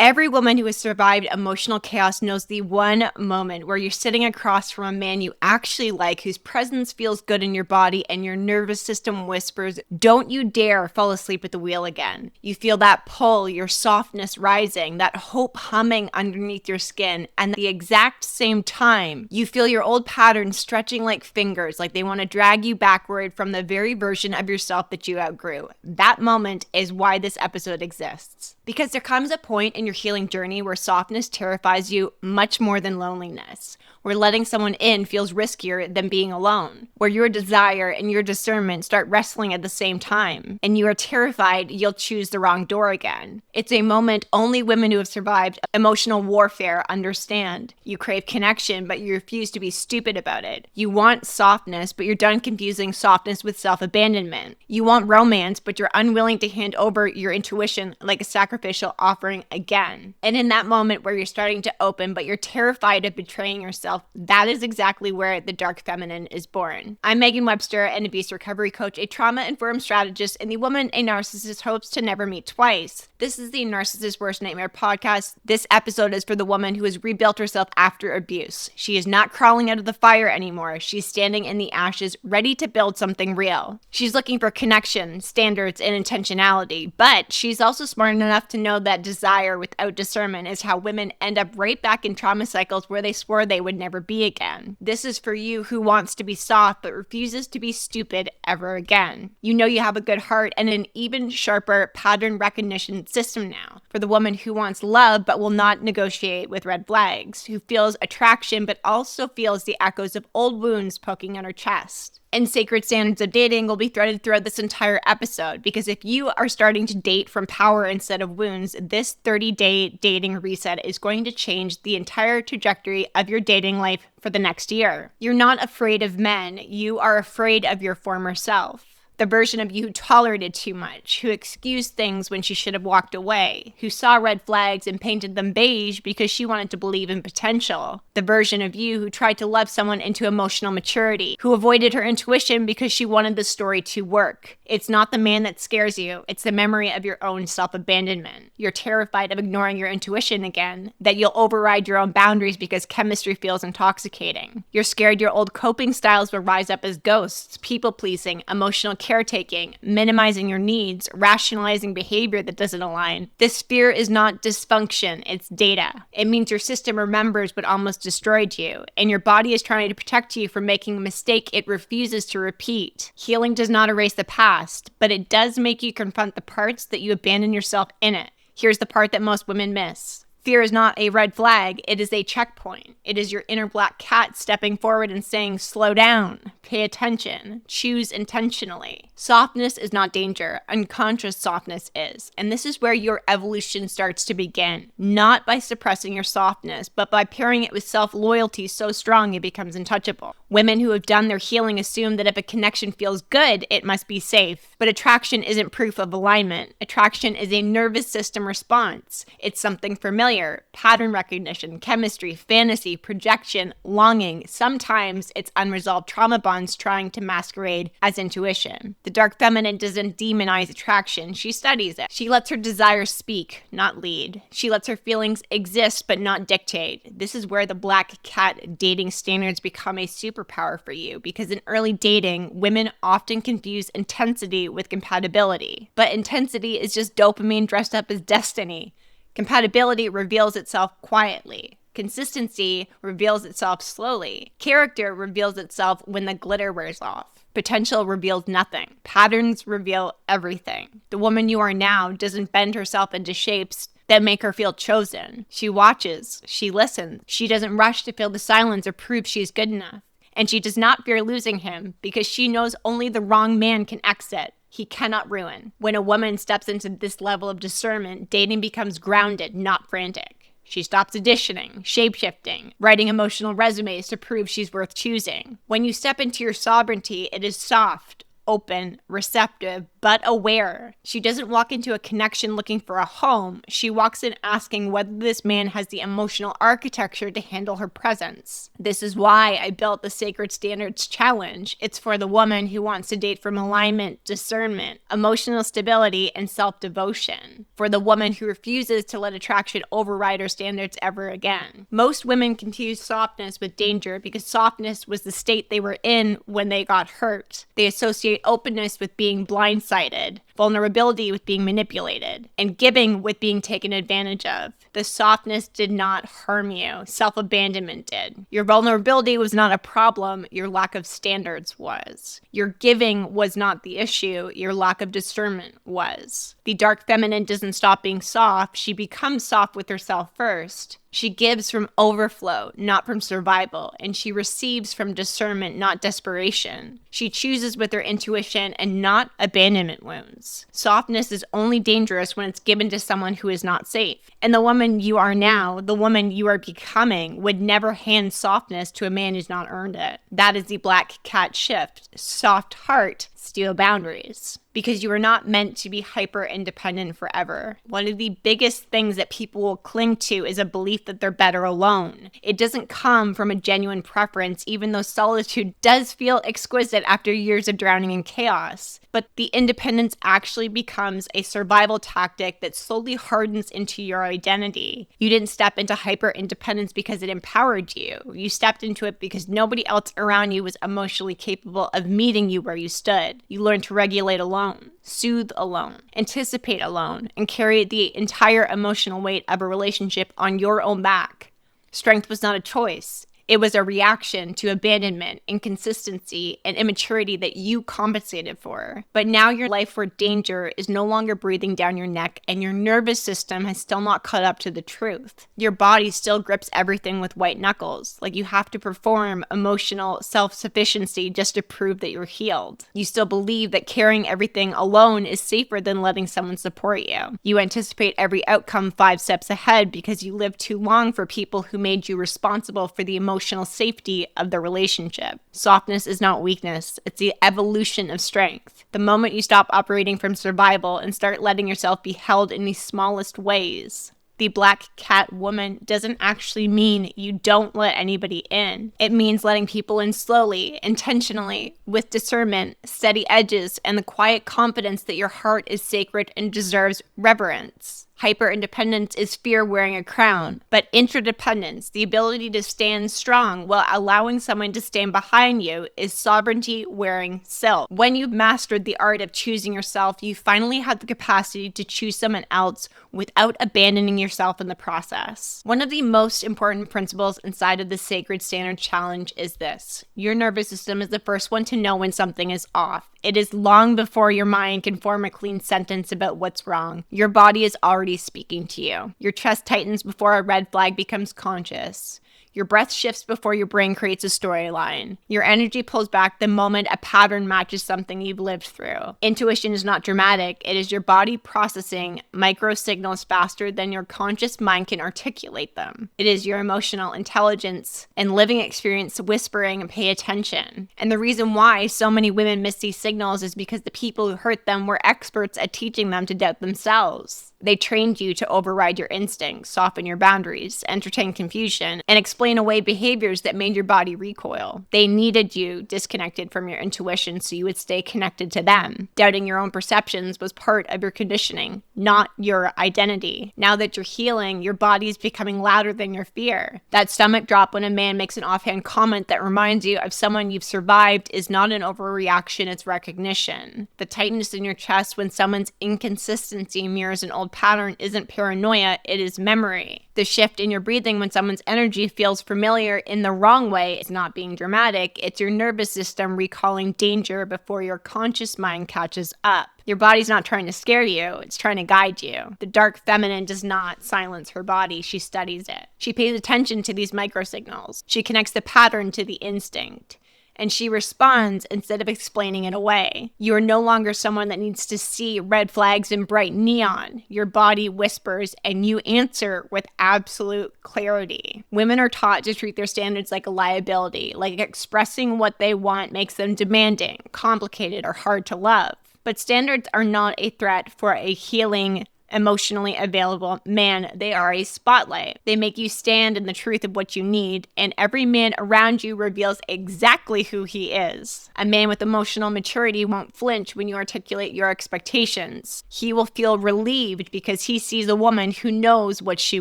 Every woman who has survived emotional chaos knows the one moment where you're sitting across from a man you actually like, whose presence feels good in your body, and your nervous system whispers, "Don't you dare fall asleep at the wheel again." You feel that pull, your softness rising, that hope humming underneath your skin, and at the exact same time, you feel your old patterns stretching like fingers, like they want to drag you backward from the very version of yourself that you outgrew. That moment is why this episode exists. Because there comes a point in your healing journey where softness terrifies you much more than loneliness, where letting someone in feels riskier than being alone, where your desire and your discernment start wrestling at the same time, and you are terrified you'll choose the wrong door again. It's a moment only women who have survived emotional warfare understand. You crave connection, but you refuse to be stupid about it. You want softness, but you're done confusing softness with self-abandonment. You want romance, but you're unwilling to hand over your intuition like a sacrificial offering again. And in that moment where you're starting to open, but you're terrified of betraying yourself, that is exactly where the dark feminine is born. I'm Megan Webster, an abuse recovery coach, a trauma-informed strategist, and the woman a narcissist hopes to never meet twice. This is the Narcissist Worst Nightmare podcast. This episode is for the woman who has rebuilt herself after abuse. She is not crawling out of the fire anymore. She's standing in the ashes, ready to build something real. She's looking for connection, standards, and intentionality, but she's also smart enough to know that desire without discernment is how women end up right back in trauma cycles where they swore they would never be again. This is for you who wants to be soft but refuses to be stupid ever again. You know you have a good heart and an even sharper pattern recognition system now. For the woman who wants love but will not negotiate with red flags, who feels attraction but also feels the echoes of old wounds poking at her chest. And sacred standards of dating will be threaded throughout this entire episode, because if you are starting to date from power instead of wounds, this 30-day dating reset is going to change the entire trajectory of your dating life for the next year. You're not afraid of men, you are afraid of your former self. The version of you who tolerated too much, who excused things when she should have walked away, who saw red flags and painted them beige because she wanted to believe in potential. The version of you who tried to love someone into emotional maturity, who avoided her intuition because she wanted the story to work. It's not the man that scares you, it's the memory of your own self-abandonment. You're terrified of ignoring your intuition again, that you'll override your own boundaries because chemistry feels intoxicating. You're scared your old coping styles will rise up as ghosts, people-pleasing, emotional caretaking, minimizing your needs, rationalizing behavior that doesn't align. This fear is not dysfunction, it's data. It means your system remembers what almost destroyed you, and your body is trying to protect you from making a mistake it refuses to repeat. Healing does not erase the past, but it does make you confront the parts that you abandon yourself in it. Here's the part that most women miss. Fear is not a red flag, it is a checkpoint. It is your inner black cat stepping forward and saying, slow down, pay attention, choose intentionally. Softness is not danger, unconscious softness is. And this is where your evolution starts to begin. Not by suppressing your softness, but by pairing it with self-loyalty so strong it becomes untouchable. Women who have done their healing assume that if a connection feels good, it must be safe. But attraction isn't proof of alignment. Attraction is a nervous system response. It's something familiar, pattern recognition, chemistry, fantasy, projection, longing. Sometimes it's unresolved trauma bonds trying to masquerade as intuition. The dark feminine doesn't demonize attraction, she studies it. She lets her desires speak, not lead. She lets her feelings exist but not dictate. This is where the black cat dating standards become a superpower for you, because in early dating, women often confuse intensity with compatibility. But intensity is just dopamine dressed up as destiny. Compatibility reveals itself quietly. Consistency reveals itself slowly. Character reveals itself when the glitter wears off. Potential reveals nothing. Patterns reveal everything. The woman you are now doesn't bend herself into shapes that make her feel chosen. She watches. She listens. She doesn't rush to fill the silence or prove she's good enough. And she does not fear losing him because she knows only the wrong man can exit. He cannot ruin. When a woman steps into this level of discernment, dating becomes grounded, not frantic. She stops auditioning, shape-shifting, writing emotional resumes to prove she's worth choosing. When you step into your sovereignty, it is soft, open, receptive, but aware. She doesn't walk into a connection looking for a home. She walks in asking whether this man has the emotional architecture to handle her presence. This is why I built the Sacred Standards Challenge. It's for the woman who wants to date from alignment, discernment, emotional stability, and self-devotion. For the woman who refuses to let attraction override her standards ever again. Most women confuse softness with danger because softness was the state they were in when they got hurt. They associate openness with being blindsided, vulnerability with being manipulated, and giving with being taken advantage of. The softness did not harm you. Self-abandonment did. Your vulnerability was not a problem. Your lack of standards was. Your giving was not the issue. Your lack of discernment was. The dark feminine doesn't stop being soft. She becomes soft with herself first. She gives from overflow, not from survival, and she receives from discernment, not desperation. She chooses with her intuition and not abandonment wounds. Softness is only dangerous when it's given to someone who is not safe. And the woman you are now, the woman you are becoming, would never hand softness to a man who's not earned it. That is the black cat shift. Soft heart, steel boundaries. Because you are not meant to be hyper-independent forever. One of the biggest things that people will cling to is a belief that they're better alone. It doesn't come from a genuine preference, even though solitude does feel exquisite after years of drowning in chaos. But the independence actually becomes a survival tactic that slowly hardens into your identity. You didn't step into hyper-independence because it empowered you. You stepped into it because nobody else around you was emotionally capable of meeting you where you stood. You learned to regulate alone, soothe alone, anticipate alone, and carry the entire emotional weight of a relationship on your own back. Strength was not a choice. It was a reaction to abandonment, inconsistency, and immaturity that you compensated for. But now your life for danger is no longer breathing down your neck, and your nervous system has still not caught up to the truth. Your body still grips everything with white knuckles, like you have to perform emotional self-sufficiency just to prove that you're healed. You still believe that carrying everything alone is safer than letting someone support you. You anticipate every outcome 5 steps ahead because you lived too long for people who made you responsible for the emotional safety of the relationship. Softness is not weakness. It's the evolution of strength. The moment you stop operating from survival and start letting yourself be held in the smallest ways. The black cat woman doesn't actually mean you don't let anybody in. It means letting people in slowly, intentionally, with discernment, steady edges, and the quiet confidence that your heart is sacred and deserves reverence. Hyper-independence is fear wearing a crown, but interdependence, the ability to stand strong while allowing someone to stand behind you, is sovereignty wearing silk. When you've mastered the art of choosing yourself, you finally have the capacity to choose someone else without abandoning yourself in the process. One of the most important principles inside of the Sacred Standards Challenge is this. Your nervous system is the first one to know when something is off. It is long before your mind can form a clean sentence about what's wrong. Your body is already speaking to you. Your chest tightens before a red flag becomes conscious. Your breath shifts before your brain creates a storyline. Your energy pulls back the moment a pattern matches something you've lived through. Intuition is not dramatic. It is your body processing micro signals faster than your conscious mind can articulate them. It is your emotional intelligence and living experience whispering, pay attention. And the reason why so many women miss these signals is because the people who hurt them were experts at teaching them to doubt themselves. They trained you to override your instincts, soften your boundaries, entertain confusion, and explain away behaviors that made your body recoil. They needed you disconnected from your intuition so you would stay connected to them. Doubting your own perceptions was part of your conditioning, not your identity. Now that you're healing, your body is becoming louder than your fear. That stomach drop when a man makes an offhand comment that reminds you of someone you've survived is not an overreaction, it's recognition. The tightness in your chest when someone's inconsistency mirrors an old pattern isn't paranoia, it is memory. The shift in your breathing when someone's energy feels familiar in the wrong way is not being dramatic. It's your nervous system recalling danger before your conscious mind catches up. Your body's not trying to scare you, it's trying to guide you. The dark feminine does not silence her body, she studies it. She pays attention to these microsignals. She connects the pattern to the instinct. And she responds instead of explaining it away. You are no longer someone that needs to see red flags in bright neon. Your body whispers and you answer with absolute clarity. Women are taught to treat their standards like a liability, like expressing what they want makes them demanding, complicated, or hard to love. But standards are not a threat for a healing, emotionally available man. They are a spotlight. They make you stand in the truth of what you need, and every man around you reveals exactly who he is. A man with emotional maturity won't flinch when you articulate your expectations. He will feel relieved because he sees a woman who knows what she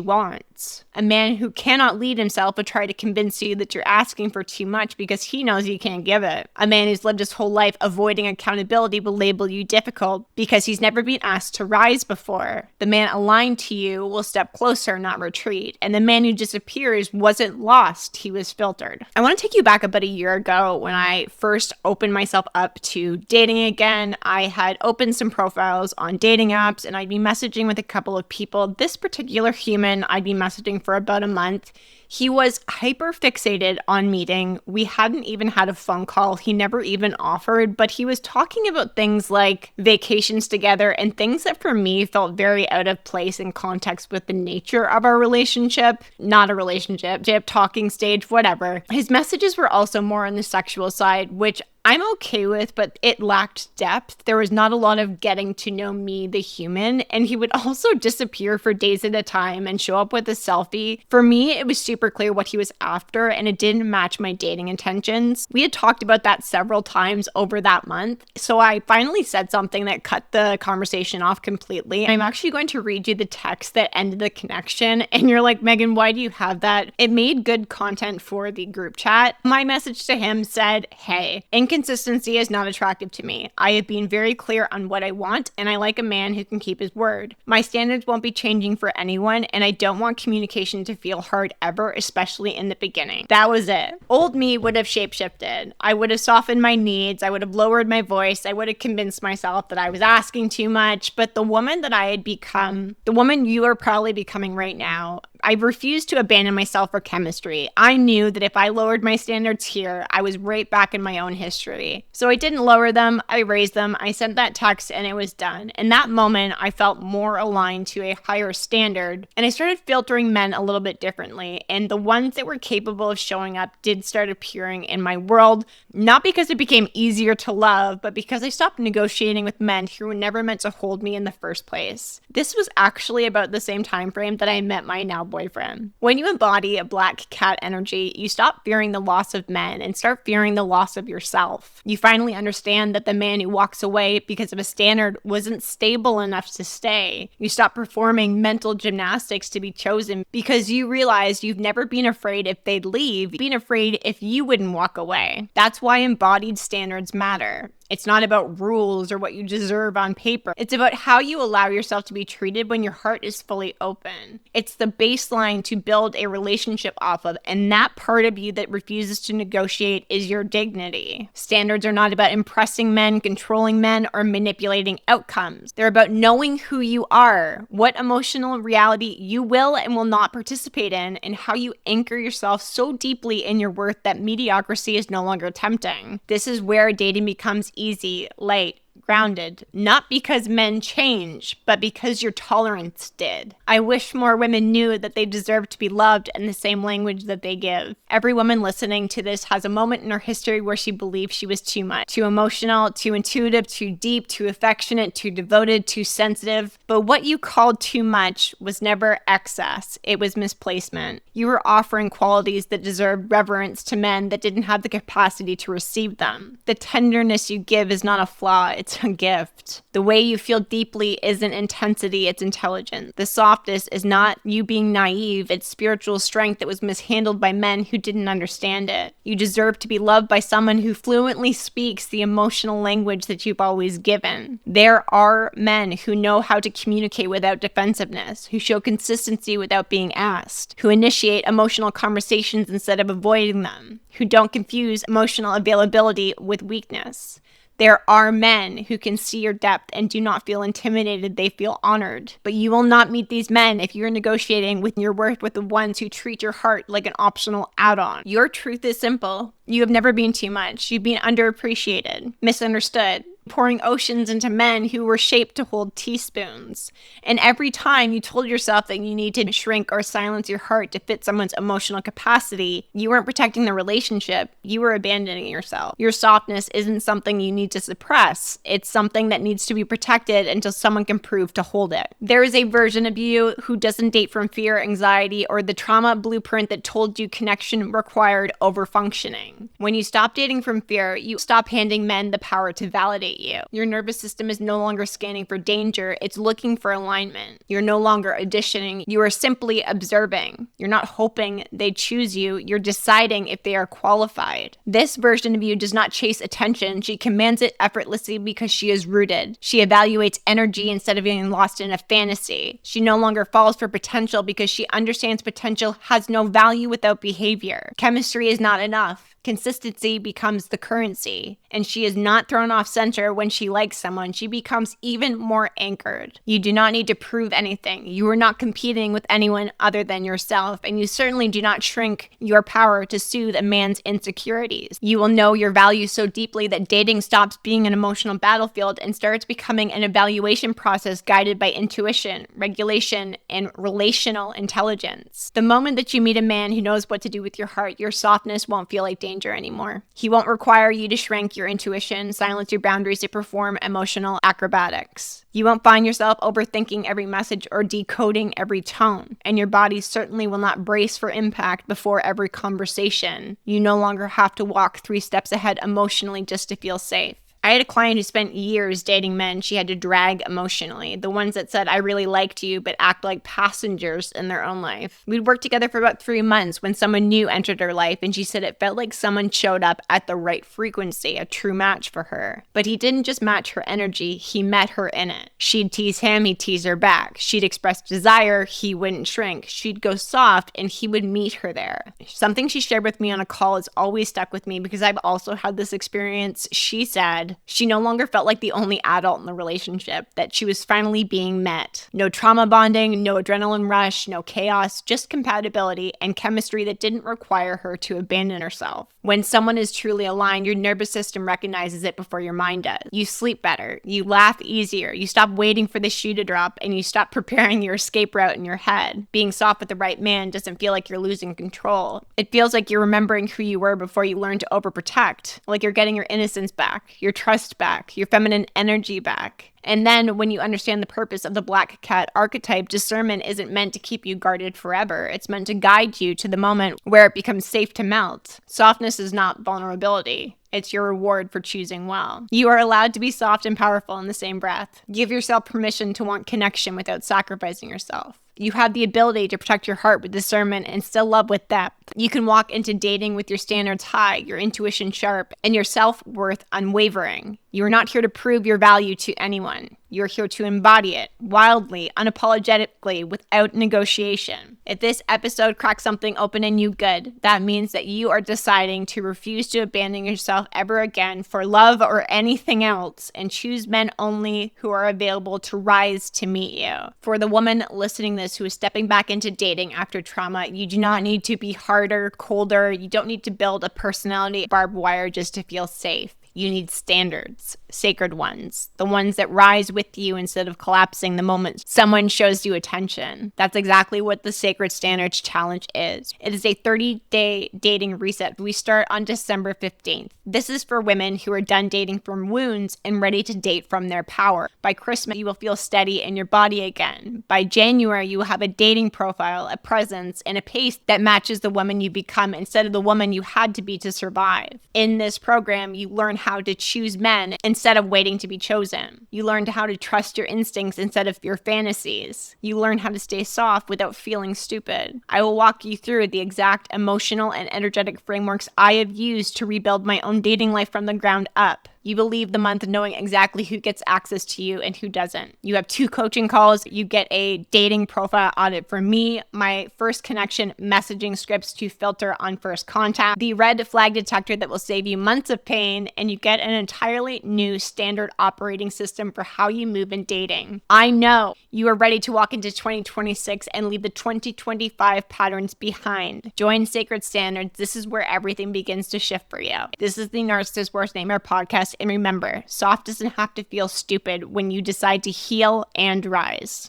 wants. A man who cannot lead himself will try to convince you that you're asking for too much because he knows you can't give it. A man who's lived his whole life avoiding accountability will label you difficult because he's never been asked to rise before. The man aligned to you will step closer, not retreat. And the man who disappears wasn't lost, he was filtered. I want to take you back about a year ago when I first opened myself up to dating again. I had opened some profiles on dating apps and I'd be messaging with a couple of people. This particular human I'd be messaging for about a month. He was hyper fixated on meeting. We hadn't even had a phone call. He never even offered, but he was talking about things like vacations together and things that for me felt very out of place in context with the nature of our relationship. Not a relationship, talking stage, whatever. His messages were also more on the sexual side, which I'm okay with, but it lacked depth. There was not a lot of getting to know me, the human, and he would also disappear for days at a time and show up with a selfie. For me, it was super clear what he was after, and it didn't match my dating intentions. We had talked about that several times over that month, so I finally said something that cut the conversation off completely. I'm actually going to read you the text that ended the connection, and you're like, Megan, why do you have that? It made good content for the group chat. My message to him said, hey, inconsistency is not attractive to me. I have been very clear on what I want, and I like a man who can keep his word. My standards won't be changing for anyone, and I don't want communication to feel hard ever, especially in the beginning. That was it. Old me would have shapeshifted. I would have softened my needs. I would have lowered my voice. I would have convinced myself that I was asking too much. But the woman that I had become, the woman you are probably becoming right now, I refused to abandon myself for chemistry. I knew that if I lowered my standards here, I was right back in my own history. So I didn't lower them, I raised them, I sent that text, and it was done. In that moment, I felt more aligned to a higher standard, and I started filtering men a little bit differently, and the ones that were capable of showing up did start appearing in my world, not because it became easier to love, but because I stopped negotiating with men who were never meant to hold me in the first place. This was actually about the same time frame that I met my now boyfriend. When you embody a black cat energy, you stop fearing the loss of men and start fearing the loss of yourself. You finally understand that the man who walks away because of a standard wasn't stable enough to stay. You stop performing mental gymnastics to be chosen because you realize you've never been afraid if they'd leave, been afraid if you wouldn't walk away. That's why embodied standards matter. It's not about rules or what you deserve on paper. It's about how you allow yourself to be treated when your heart is fully open. It's the baseline to build a relationship off of, and that part of you that refuses to negotiate is your dignity. Standards are not about impressing men, controlling men, or manipulating outcomes. They're about knowing who you are, what emotional reality you will and will not participate in, and how you anchor yourself so deeply in your worth that mediocrity is no longer tempting. This is where dating becomes easy, light, grounded, not because men change, but because your tolerance did. I wish more women knew that they deserve to be loved in the same language that they give. Every woman listening to this has a moment in her history where she believed she was too much, too emotional, too intuitive, too deep, too affectionate, too devoted, too sensitive. But what you called too much was never excess. It was misplacement. You were offering qualities that deserved reverence to men that didn't have the capacity to receive them. The tenderness you give is not a flaw, it's a gift. The way you feel deeply isn't intensity, it's intelligence. The softest is not you being naive, it's spiritual strength that was mishandled by men who didn't understand it. You deserve to be loved by someone who fluently speaks the emotional language that you've always given. There are men who know how to communicate without defensiveness, who show consistency without being asked, who initiate emotional conversations instead of avoiding them, who don't confuse emotional availability with weakness. There are men who can see your depth and do not feel intimidated, they feel honored. But you will not meet these men if you're negotiating with your worth with the ones who treat your heart like an optional add-on. Your truth is simple. You have never been too much. You've been underappreciated, misunderstood, pouring oceans into men who were shaped to hold teaspoons. And every time you told yourself that you need to shrink or silence your heart to fit someone's emotional capacity, you weren't protecting the relationship, you were abandoning yourself. Your softness isn't something you need to suppress. It's something that needs to be protected until someone can prove to hold it. There is a version of you who doesn't date from fear, anxiety, or the trauma blueprint that told you connection required overfunctioning. When you stop dating from fear, you stop handing men the power to validate you. Your nervous system is no longer scanning for danger, it's looking for alignment. You're no longer auditioning, you are simply observing. You're not hoping they choose you, you're deciding if they are qualified. This version of you does not chase attention, she commands it effortlessly because she is rooted. She evaluates energy instead of being lost in a fantasy. She no longer falls for potential because she understands potential has no value without behavior. Chemistry is not enough. Consistency becomes the currency, and she is not thrown off center when she likes someone. She becomes even more anchored. You do not need to prove anything. You are not competing with anyone other than yourself, and you certainly do not shrink your power to soothe a man's insecurities. You will know your value so deeply that dating stops being an emotional battlefield and starts becoming an evaluation process guided by intuition, regulation, and relational intelligence. The moment that you meet a man who knows what to do with your heart, your softness won't feel like danger anymore. He won't require you to shrink your intuition, silence your boundaries to perform emotional acrobatics. You won't find yourself overthinking every message or decoding every tone, and your body certainly will not brace for impact before every conversation. You no longer have to walk 3 steps ahead emotionally just to feel safe. I had a client who spent years dating men she had to drag emotionally, the ones that said, "I really liked you," but act like passengers in their own life. We'd worked together for about 3 months when someone new entered her life, and she said it felt like someone showed up at the right frequency, a true match for her. But he didn't just match her energy, he met her in it. She'd tease him, he'd tease her back. She'd express desire, he wouldn't shrink. She'd go soft, and he would meet her there. Something she shared with me on a call has always stuck with me because I've also had this experience. She said she no longer felt like the only adult in the relationship, that she was finally being met. No trauma bonding, no adrenaline rush, no chaos, just compatibility and chemistry that didn't require her to abandon herself. When someone is truly aligned, your nervous system recognizes it before your mind does. You sleep better, you laugh easier, you stop waiting for the shoe to drop, and you stop preparing your escape route in your head. Being soft with the right man doesn't feel like you're losing control. It feels like you're remembering who you were before you learned to overprotect, like you're getting your innocence back, your trust back, your feminine energy back. And then when you understand the purpose of the black cat archetype, discernment isn't meant to keep you guarded forever. It's meant to guide you to the moment where it becomes safe to melt. Softness is not vulnerability. It's your reward for choosing well. You are allowed to be soft and powerful in the same breath. Give yourself permission to want connection without sacrificing yourself. You have the ability to protect your heart with discernment and still love with depth. You can walk into dating with your standards high, your intuition sharp, and your self-worth unwavering. You are not here to prove your value to anyone. You're here to embody it, wildly, unapologetically, without negotiation. If this episode cracks something open in you good, that means that you are deciding to refuse to abandon yourself ever again for love or anything else, and choose men only who are available to rise to meet you. For the woman listening to this who is stepping back into dating after trauma, you do not need to be harder, colder. You don't need to build a personality barbed wire just to feel safe. You need standards, sacred ones, the ones that rise with you instead of collapsing the moment someone shows you attention. That's exactly what the Sacred Standards Challenge is. It is a 30-day dating reset. We start on December 15th. This is for women who are done dating from wounds and ready to date from their power. By Christmas, you will feel steady in your body again. By January, you will have a dating profile, a presence, and a pace that matches the woman you become instead of the woman you had to be to survive. In this program, you learn how to choose men instead of waiting to be chosen. You learn how to trust your instincts instead of your fantasies. You learn how to stay soft without feeling stupid. I will walk you through the exact emotional and energetic frameworks I have used to rebuild my own dating life from the ground up. You will leave the month knowing exactly who gets access to you and who doesn't. You have 2 coaching calls. You get a dating profile audit from me, my first connection messaging scripts to filter on first contact, the red flag detector that will save you months of pain, and you get an entirely new standard operating system for how you move in dating. I know you are ready to walk into 2026 and leave the 2025 patterns behind. Join Sacred Standards. This is where everything begins to shift for you. This is the Narcissist Worst Nightmare podcast. And remember, soft doesn't have to feel stupid when you decide to heal and rise.